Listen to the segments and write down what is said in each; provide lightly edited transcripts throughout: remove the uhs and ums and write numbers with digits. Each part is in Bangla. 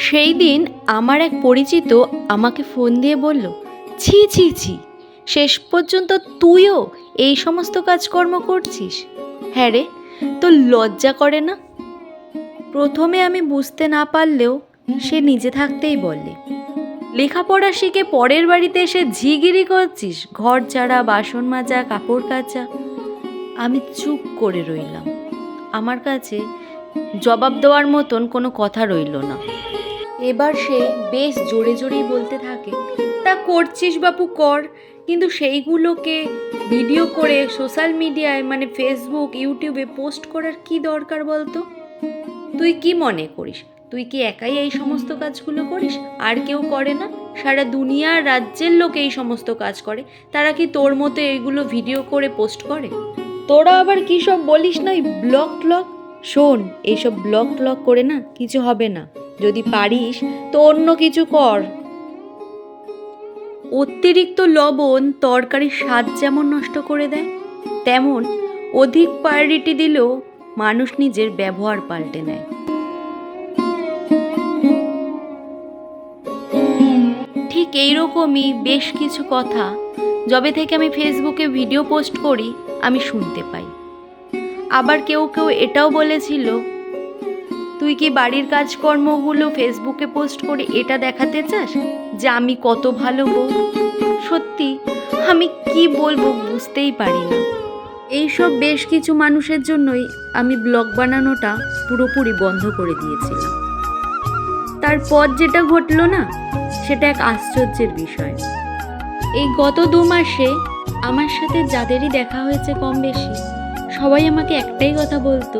সেই দিন আমার এক পরিচিত আমাকে ফোন দিয়ে বলল, ছি ছি ছি, শেষ পর্যন্ত তুইও এই সমস্ত কাজকর্ম করছিস? হ্যাঁ রে, তোর লজ্জা করে না? প্রথমে আমি বুঝতে না পারলেও সে নিজে থাকতেই বলে, লেখাপড়া শিখে পরের বাড়িতে এসে ঝিগিরি করছিস, ঘর ঝাড়া, বাসন মাজা, কাপড় কাচা। আমি চুপ করে রইলাম। আমার কাছে জবাব দেওয়ার মতন কোনো কথা রইল না। এবার সে বেশ জোরে জোরেই বলতে থাকে, তা করছিস বাপু কর, কিন্তু সেইগুলোকে ভিডিও করে সোশ্যাল মিডিয়ায় মানে ফেসবুক, ইউটিউবে পোস্ট করার কি দরকার বলতো? তুই কি মনে করিস তুই কি একাই এই সমস্ত কাজগুলো করিস? আর কেউ করে না? সারা দুনিয়ার রাজ্যের লোক এই সমস্ত কাজ করে, তারা কি তোর মতো এইগুলো ভিডিও করে পোস্ট করে? তোরা আবার কী সব বলিস না, ব্লগ ট্লগ? শোন, এইসব ব্লগ ট্লগ করে না কিছু হবে না। যদি পারিস তো অন্য কিছু কর। অতিরিক্ত লবণ তরকারির স্বাদ যেমন নষ্ট করে দেয়, তেমন অধিক প্রায়োরিটি দিলেও মানুষ নিজের ব্যবহার পাল্টে নেয়। ঠিক এইরকমই বেশ কিছু কথা যবে থেকে আমি ফেসবুকে ভিডিও পোস্ট করি আমি শুনতে পাই। আবার কেউ কেউ এটাও বলেছিল, তুই কি বাড়ির কাজকর্মগুলো ফেসবুকে পোস্ট করে এটা দেখাতে চাস যে আমি কত ভালো বউ? সত্যি আমি কি বলবো বুঝতেই পারি না। এইসব বেশ কিছু মানুষের জন্যই আমি ব্লগ বানানোটা পুরোপুরি বন্ধ করে দিয়েছিলাম। তারপর যেটা ঘটলো না, সেটা এক আশ্চর্যের বিষয়। এই গত 2 মাসে আমার সাথে যাদেরই দেখা হয়েছে কম বেশি, সবাই আমাকে একটাই কথা বলতো,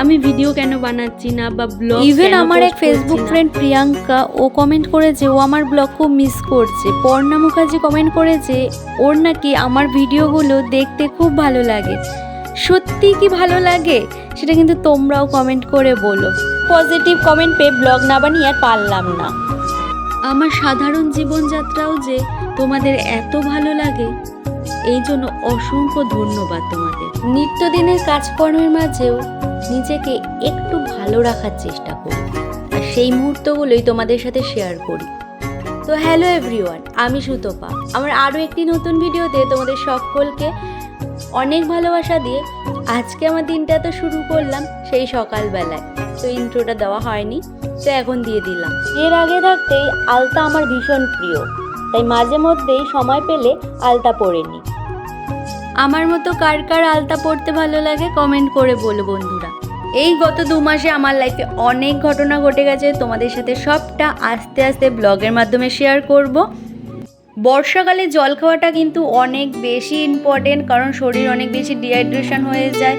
আমি ভিডিও কেন বানাচ্ছি না বা ব্লগ। ইভেন আমার এক ফেসবুক ফ্রেন্ড প্রিয়াঙ্কা, ও কমেন্ট করেছে ও আমার ব্লগ খুব মিস করছে। পর্ণা মুখার্জি কমেন্ট করেছে ওর নাকি আমার ভিডিওগুলো দেখতে খুব ভালো লাগে। সত্যি কি ভালো লাগে সেটা কিন্তু তোমরাও কমেন্ট করে বলো। পজিটিভ কমেন্ট পেয়ে ব্লগ না বানিয়ে আর পারলাম না। আমার সাধারণ জীবনযাত্রাও যে তোমাদের এত ভালো লাগে, এই জন্য অসংখ্য ধন্যবাদ তোমাদের। নিত্যদিনের কাজকর্মের মাঝেও নিজেকে একটু ভালো রাখার চেষ্টা করি, আর সেই মুহূর্তগুলোই তোমাদের সাথে শেয়ার করি। তো হ্যালো এভরিওয়ান, আমি সুতপা। আমার আরও একটি নতুন ভিডিওতে তোমাদের সকলকে অনেক ভালোবাসা দিয়ে আজকে আমার দিনটা তো শুরু করলাম সেই সকালবেলায়। তো ইন্ট্রোটা দেওয়া হয়নি, তো এখন দিয়ে দিলাম। এর আগে থাকতেই আলতা আমার ভীষণ প্রিয়, তাই মাঝে মধ্যেই সময় পেলে আলতা পরে নিই। আমার মতো কার কার আলতা পরতে ভালো লাগে কমেন্ট করে বলো বন্ধুরা। এই গত 2 মাসে আমার লাইফে অনেক ঘটনা ঘটে গেছে, তোমাদের সাথে সবটা আস্তে আস্তে ব্লগের মাধ্যমে শেয়ার করব। বর্ষাকালে জল খাওয়াটা কিন্তু অনেক বেশি ইম্পর্টেন্ট, কারণ শরীর অনেক বেশি ডিহাইড্রেশন হয়ে যায়।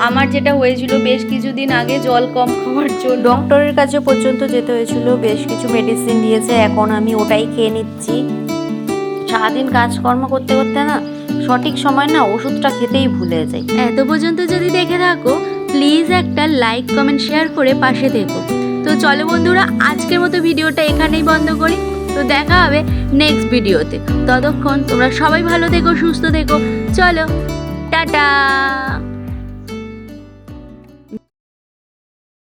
আমার যেটা হয়েছিল বেশ কিছুদিন আগে জল কম খাওয়ার জন্য ডক্টরের কাছে পর্যন্ত যেতে হয়েছিল, বেশ কিছু মেডিসিন দিয়েছে, এখন আমি ওটাই খেয়ে নিচ্ছি। সারাদিন কাজকর্ম করতে করতে না সঠিক সময় না ওষুধটা খেতেই ভুলে যাই। এত পর্যন্ত যদি দেখে থাকো প্লিজ একটা লাইক কমেন্ট শেয়ার করে পাশে থেকো। তো চলো বন্ধুরা, আজকের মতো ভিডিওটা এখানেই বন্ধ করি। তো দেখা হবে নেক্সট ভিডিওতে। ততক্ষণ তোমরা সবাই ভালো থেকো, সুস্থ থেকো। চলো টাটা।